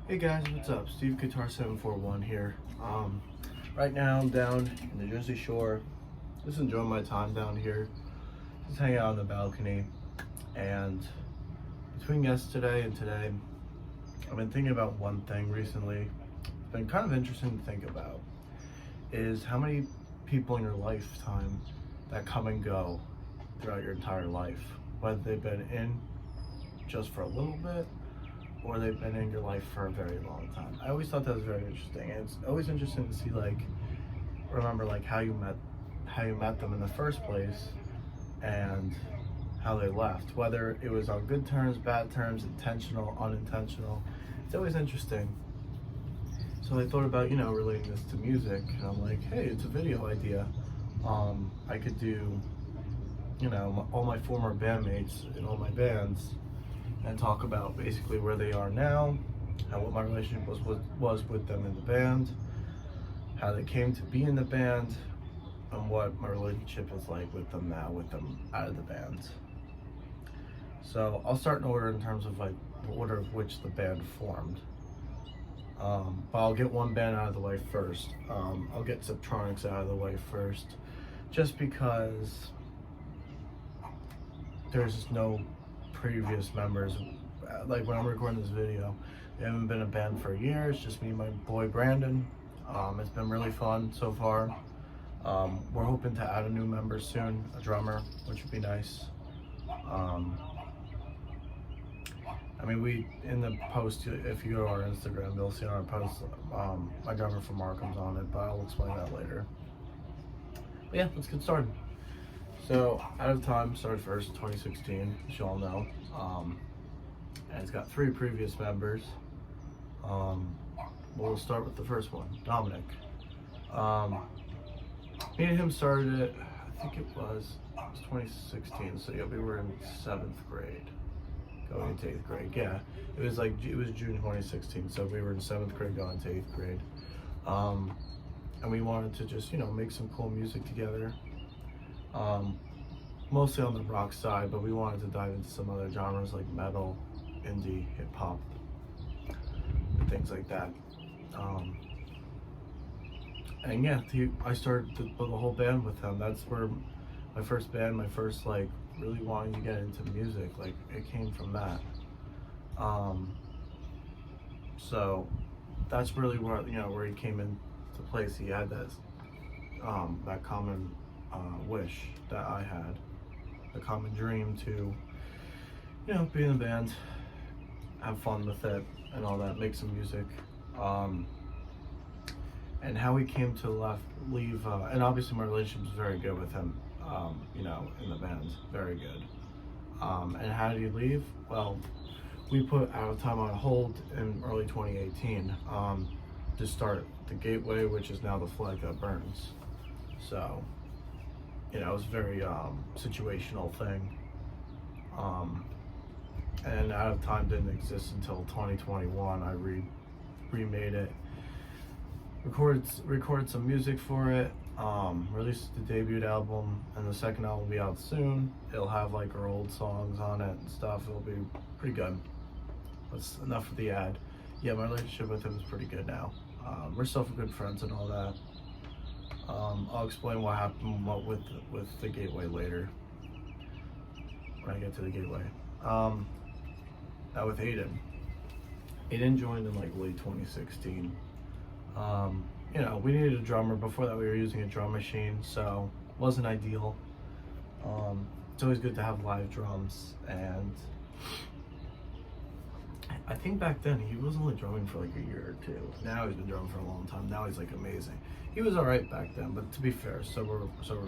Hey guys, what's up? Steve Guitar 741 here. Right now I'm down in the Jersey Shore, just enjoying my time down here, just hanging out on the balcony. And between yesterday and today, I've been thinking about one thing recently. It's been kind of interesting to think about, is how many people in your lifetime that come and go throughout your entire life, whether they've been in just for a little bit or they've been in your life for a very long time. I always thought that was very interesting. And it's always interesting to see, remember how you met them in the first place and how they left, whether it was on good terms, bad terms, intentional, unintentional. It's always interesting. So I thought about, relating this to music, and I'm like, hey, it's a video idea. I could do, all my former bandmates in all my bands and talk about basically where they are now, what my relationship was with them in the band, how they came to be in the band, and what my relationship is like with them now, with them out of the band. So I'll start in order in terms of the order of which the band formed. But I'll get one band out of the way first. I'll get Subtronics out of the way first, just because there's no previous members. Like when I'm recording this video, we haven't been a band for a year. It's just me and my boy Brandon. It's been really fun so far. We're hoping to add a new member soon, a drummer, which would be nice. We in the post, if you go to our Instagram, you'll see on our post, my drummer from Markham's on it, but I'll explain that later. But yeah, let's get started. So, Out of Time started first in 2016, as you all know, and it's got 3 previous members. We'll start with the first one, Dominic. Me and him started it, I think it was 2016, so yeah, we were in 7th grade, going into 8th grade. Yeah, it was June 2016, so we were in 7th grade going to 8th grade. And we wanted to just, make some cool music together. Mostly on the rock side, but we wanted to dive into some other genres like metal, indie, hip hop, and things like that. And yeah, I started the whole band with him. That's where my first band, really wanting to get into music, it came from that. So that's really where he came into place. He had that common wish that I had, a common dream to, be in a band, have fun with it and all that, make some music. And how he came to leave, and obviously my relationship was very good with him, in the band, very good. And how did he leave? Well, we put Out of Time on hold in early 2018 to start the Gateway, which is now the Flag That Burns. So, it was a very situational thing. And Out of Time didn't exist until 2021. I remade it, recorded some music for it, released the debut album, and the second album will be out soon. It'll have our old songs on it and stuff. It'll be pretty good. That's enough for the ad. Yeah, my relationship with him is pretty good now. We're still good friends and all that. I'll explain what happened with the Gateway later, when I get to the Gateway. Now with Aiden joined in late 2016. We needed a drummer. Before that we were using a drum machine, so it wasn't ideal. It's always good to have live drums, and I think back then he was only drumming for a year or 2. Now he's been drumming for a long time. Now he's amazing. He was alright back then, but to be fair, so were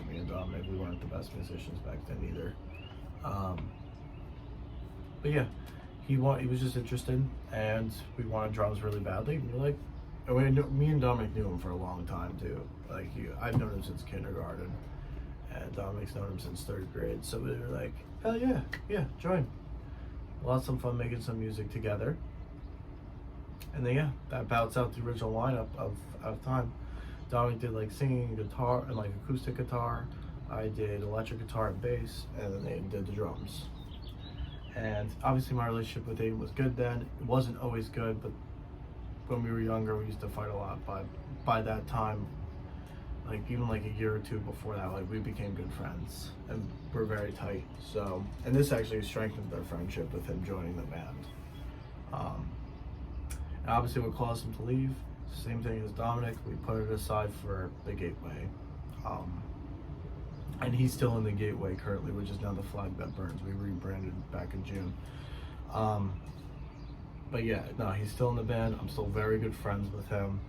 me and Dominic. We weren't the best musicians back then either. But yeah, he was just interested, and we wanted drums really badly. And me and Dominic knew him for a long time too. I've known him since kindergarten, and Dominic's known him since 3rd grade. So we were like, hell yeah, join. We'll have some fun making some music together. And then that bouts out the original lineup of Out of Time. Dominic did singing, guitar, and acoustic guitar. I did electric guitar and bass, and then Aiden did the drums. And obviously my relationship with Aiden was good then. It wasn't always good, but when we were younger, we used to fight a lot, but by that time, like even like a year or two before that, like we became good friends and we're very tight. So, and this actually strengthened our friendship with him joining the band. And obviously what caused him to leave, same thing as Dominic, we put it aside for the Gateway. And he's still in the Gateway currently, which is now the Flag That Burns. We rebranded back in June. But yeah, no, he's still in the band. I'm still very good friends with him.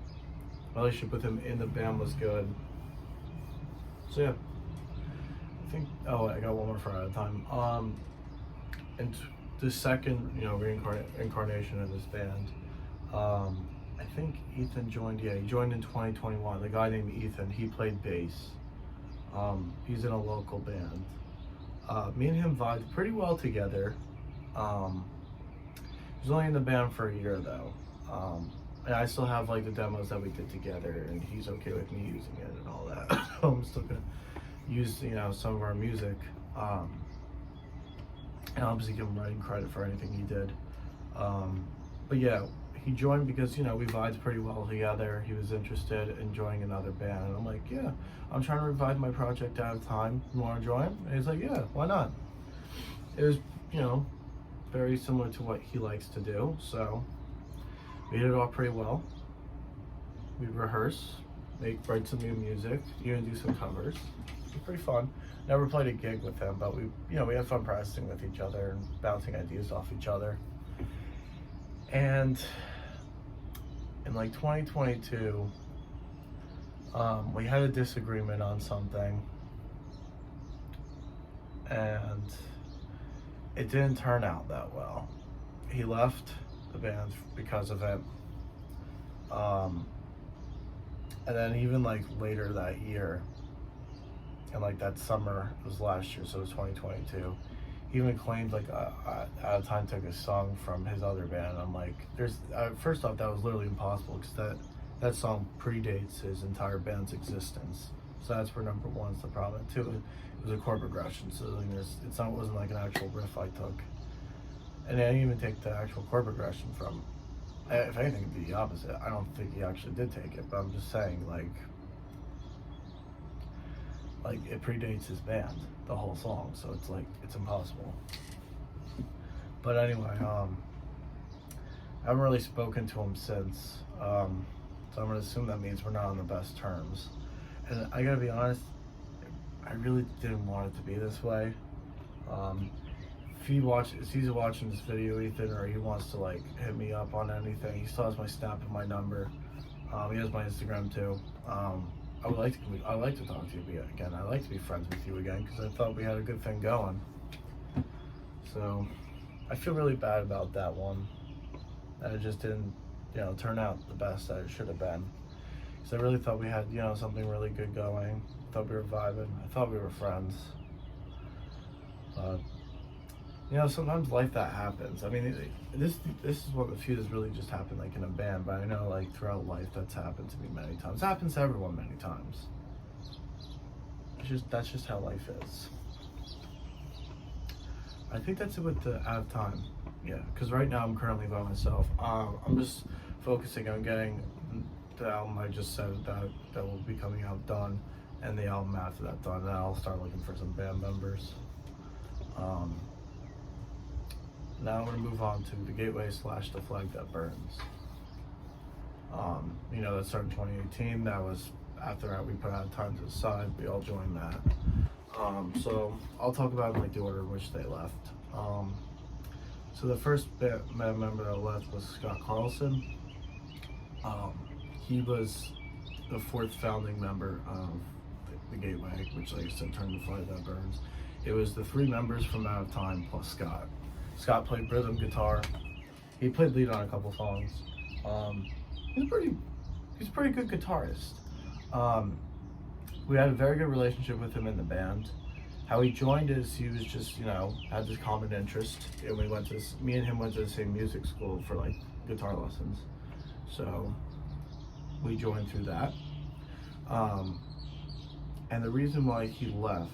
My relationship with him in the band was good. So yeah, I think, oh, I got one more for out of time. And the second, reincarnation of this band, I think Ethan joined, he joined in 2021. The guy named Ethan, he played bass. He's in a local band. Me and him vibed pretty well together. He was only in the band for a year though. And I still have like the demos that we did together, and he's okay with me using it and all that. I'm still gonna use, some of our music. And obviously give him writing credit for anything he did. But yeah, he joined because, we vibed pretty well together. He was interested in joining another band. And I'm like, yeah, I'm trying to revive my project Out of Time. You want to join? And he's like, yeah, why not? It was, very similar to what he likes to do. So we hit it off pretty well. We rehearse, write some new music, even do some covers. It was pretty fun. Never played a gig with him, but we had fun practicing with each other and bouncing ideas off each other. And in like 2022, we had a disagreement on something, and it didn't turn out that well. He left the band because of it. And then even like later that year, and like that summer, it was last year, so it was 2022, he even claimed like Out of Time took a song from his other band. I'm like, first off, that was literally impossible, because that song predates his entire band's existence. So that's where number one's the problem. And two, it was a chord progression, so like it wasn't like an actual riff I took. And I didn't even take the actual chord progression from, if anything, it'd be the opposite. I don't think he actually did take it, but I'm just saying, like it predates his band, the whole song, so it's like, it's impossible. But anyway, I haven't really spoken to him since, so I'm gonna assume that means we're not on the best terms. And I gotta be honest, I really didn't want it to be this way. If he's watching this video, Ethan, or he wants to like hit me up on anything, he still has my Snap and my number. He has my Instagram too. I would like to talk to you again. I'd like to be friends with you again, because I thought we had a good thing going. So I feel really bad about that one. That it just didn't, turn out the best that it should have been. Because I really thought we had, something really good going. I thought we were vibing. I thought we were friends. But sometimes life that happens. I mean, this is what a few that's really just happened like in a band, but I know like throughout life that's happened to me many times. It happens to everyone many times. That's just how life is. I think that's it with the Out of Time. Yeah, because right now I'm currently by myself. I'm just focusing on getting the album I just said that will be coming out done, and the album after that done. Then I'll start looking for some band members. Now I'm going to move on to the Gateway / the Flag That Burns. That started in 2018. That was after that we put Out of Time to the side. We all joined that. So I'll talk about like the order in which they left. So the first band member that left was Scott Carlson. He was the fourth founding member of the Gateway, which like I said turned to Flag That Burns. It was the three members from Out of Time plus Scott. Scott played rhythm guitar. He played lead on a couple songs. He's a pretty good guitarist. We had a very good relationship with him in the band. How he joined is he was just, had this common interest, and me and him went to the same music school for like guitar lessons. So we joined through that. And the reason why he left,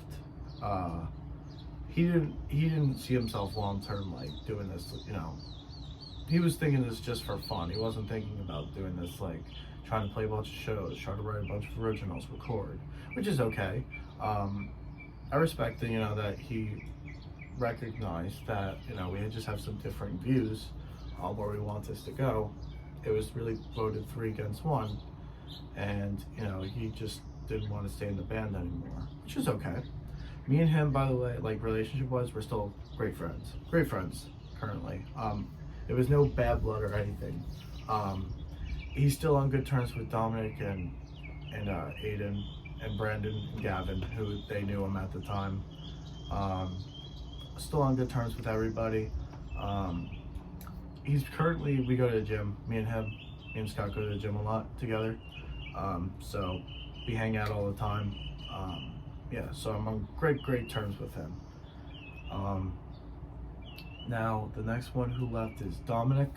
he didn't see himself long term like doing he was thinking this just for fun. He wasn't thinking about doing this like trying to play a bunch of shows, trying to write a bunch of originals, record, which is okay. I respect that, that he recognized that, we just have some different views on where we want this to go. It was really voted 3 against 1, and, he just didn't want to stay in the band anymore, which is okay. Me and him, by the way, like relationship-wise, we're still great friends currently. There was no bad blood or anything. He's still on good terms with Dominic and Aiden and Brandon and Gavin, who they knew him at the time. Still on good terms with everybody. He's currently, we go to the gym, me and Scott go to the gym a lot together. So we hang out all the time. So I'm on great terms with him. Now the next one who left is Dominic.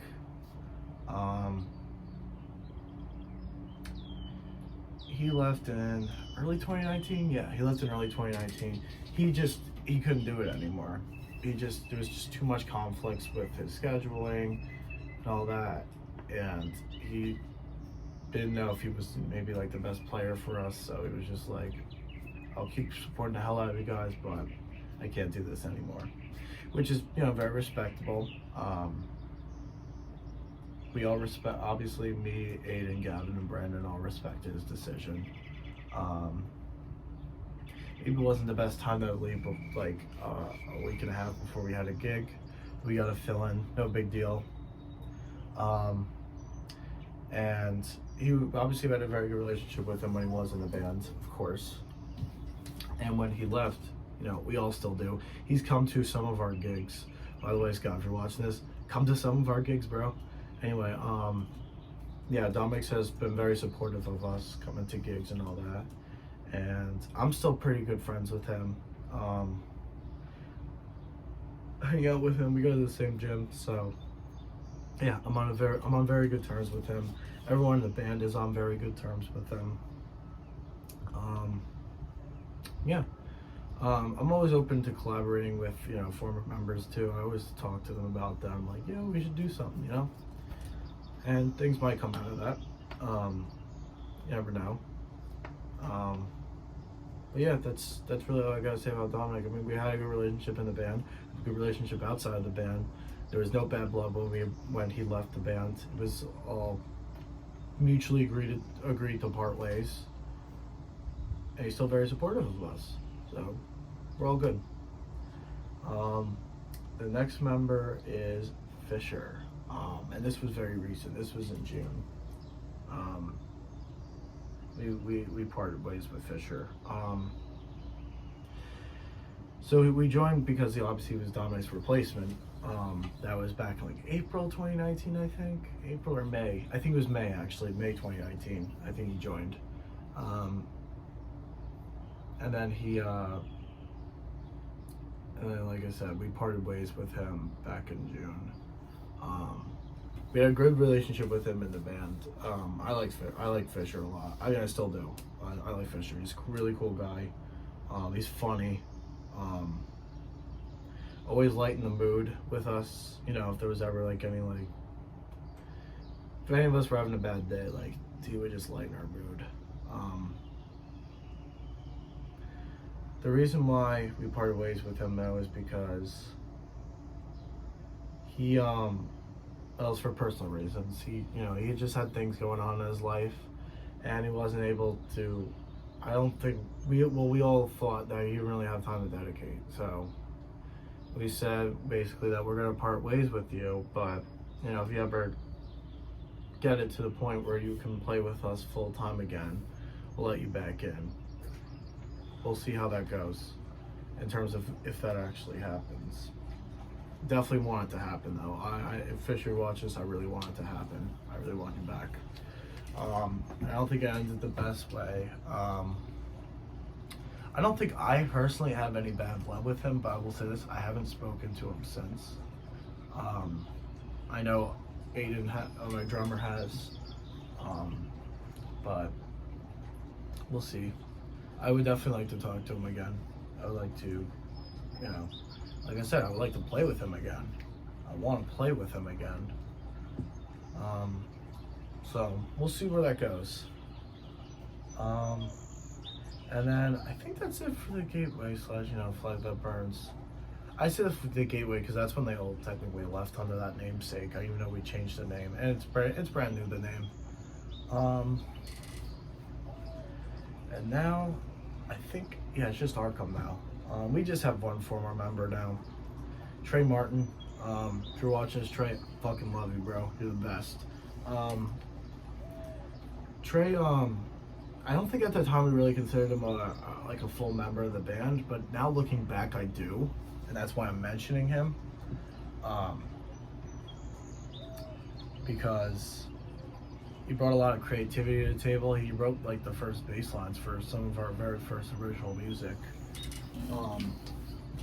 He left in early 2019. Yeah, he left in early 2019. He couldn't do it anymore. There was just too much conflicts with his scheduling and all that, and he didn't know if he was maybe like the best player for us. So he was just like, I'll keep supporting the hell out of you guys, but I can't do this anymore, which is very respectable. We all respect, obviously me, Aiden, Gavin, and Brandon all respected his decision. It wasn't the best time to leave, but like a week and a half before we had a gig. We got to fill in, no big deal. And he obviously had a very good relationship with him when he was in the band, of course. And when he left, we all still do. He's come to some of our gigs. By the way, Scott, if you're watching this, come to some of our gigs, bro. Anyway, Dominic has been very supportive of us coming to gigs and all that. And I'm still pretty good friends with him. Hang out with him, we go to the same gym, so yeah, I'm on very good terms with him. Everyone in the band is on very good terms with him. I'm always open to collaborating with former members too. I always talk to them about them, like, we should do something, and things might come out of that. You never know. But yeah, that's really all I gotta say about Dominic. I mean, we had a good relationship in the band, a good relationship outside of the band. There was no bad blood when he left the band. It was all mutually agreed to part ways, and he's still very supportive of us. So we're all good. The next member is Fisher, and this was very recent. This was in June. We parted ways with Fisher. So we joined because he obviously was Dominic's replacement. That was back in like April 2019, I think. April or May. I think it was May, actually. May 2019. I think he joined. And then like I said, we parted ways with him back in June. We had a good relationship with him in the band. I like Fisher a lot. I mean, I still do. I like Fisher. He's a really cool guy. He's funny. Always lighten the mood with us. If there was ever like any if any of us were having a bad day, like he would just lighten our mood. The reason why we parted ways with him though is because he it was for personal reasons. He just had things going on in his life, and he wasn't able to. I don't think we all thought that he didn't really have time to dedicate. So we said basically that we're gonna part ways with you, but if you ever get it to the point where you can play with us full time again, we'll let you back in. We'll see how that goes in terms of if that actually happens. Definitely want it to happen though. If Fisher watches, I really want it to happen. I really want him back. I don't think it ended the best way. I don't think I personally have any bad blood with him, but I will say this, I haven't spoken to him since. I know Aiden, my drummer, has, but we'll see. I would definitely like to talk to him again. I would like to, like I said, I would like to play with him again. I want to play with him again. So we'll see where that goes. And then I think that's it for the Gateway slash, Flag That Burns. I say the Gateway because that's when they all technically left under that namesake. I even know we changed the name, and it's brand new, the name. And now I think, yeah, it's just Arkham now. We just have one former member now, Trey Martin. If you're watching this, Trey, fucking love you, bro. You're the best. Trey, I don't think at the time we really considered him like a full member of the band, but now looking back, I do, and that's why I'm mentioning him. Because he brought a lot of creativity to the table. He wrote like the first bass lines for some of our very first original music.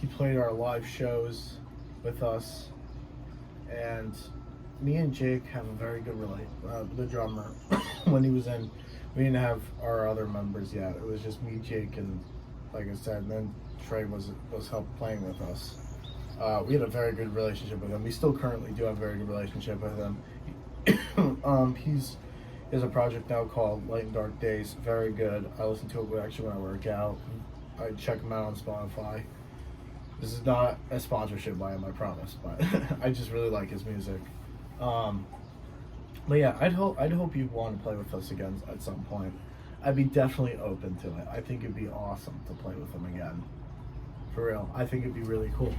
He played our live shows with us, and me and Jake have a very good relationship. The drummer, when he was in, we didn't have our other members yet. It was just me, Jake, and like I said, and then Trey was help playing with us. We had a very good relationship with him. We still currently do have a very good relationship with him. He has a project now called Light and Dark Days. Very good. I listen to it actually when I work out. I check him out on Spotify. This is not a sponsorship by him, I promise, but I just really like his music. But yeah, I'd hope you'd want to play with us again at some point. I'd be definitely open to it. I think it'd be awesome to play with him again. For real. I think it'd be really cool.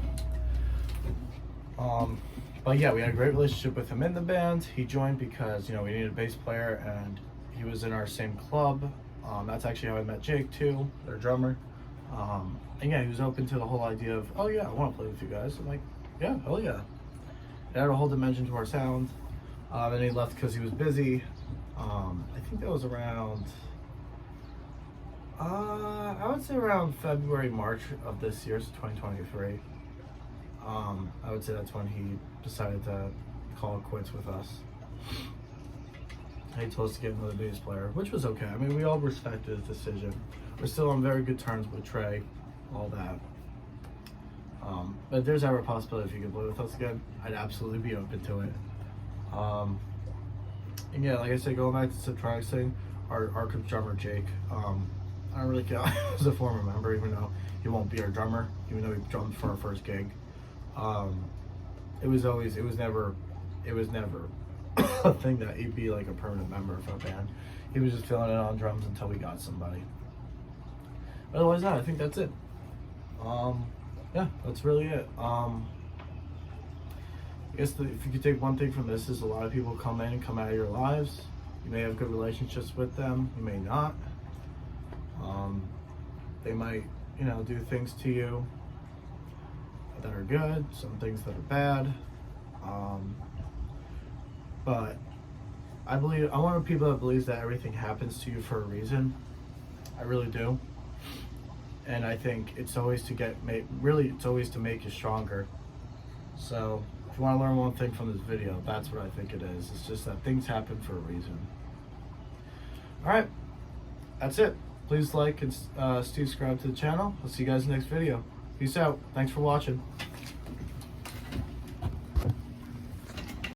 But yeah, we had a great relationship with him in the band. He joined because, we needed a bass player, and he was in our same club. That's actually how I met Jake too, their drummer. And yeah, he was open to the whole idea of, oh yeah, I want to play with you guys. I'm like, yeah, hell yeah. It added a whole dimension to our sound. Then he left because he was busy. I think that was around, I would say around February, March of this year, so 2023. I would say that's when he decided to call it quits with us. He told us to get another bass player, which was okay. I mean, we all respected his decision. We're still on very good terms with Trey, all that. But if there's ever a possibility if you could play with us again, I'd absolutely be open to it. And yeah, like I said, going back to the Subtronics thing, our drummer Jake, I don't really care. He's a former member, even though he won't be our drummer, even though he drummed for our first gig. It was never a thing that he'd be like a permanent member of our band. He was just filling in on drums until we got somebody. Otherwise, I think that's it. Yeah, that's really it. I guess if you could take one thing from this, is a lot of people come in and come out of your lives. You may have good relationships with them, you may not. They might, do things to you that are good, some things that are bad. But I'm one of the people that believes that everything happens to you for a reason. I really do. And I think it's always it's always to make you stronger. So if you want to learn one thing from this video, that's what I think it is. It's just that things happen for a reason. Alright, that's it. Please like and subscribe to the channel. I'll see you guys in the next video. Peace out. Thanks for watching.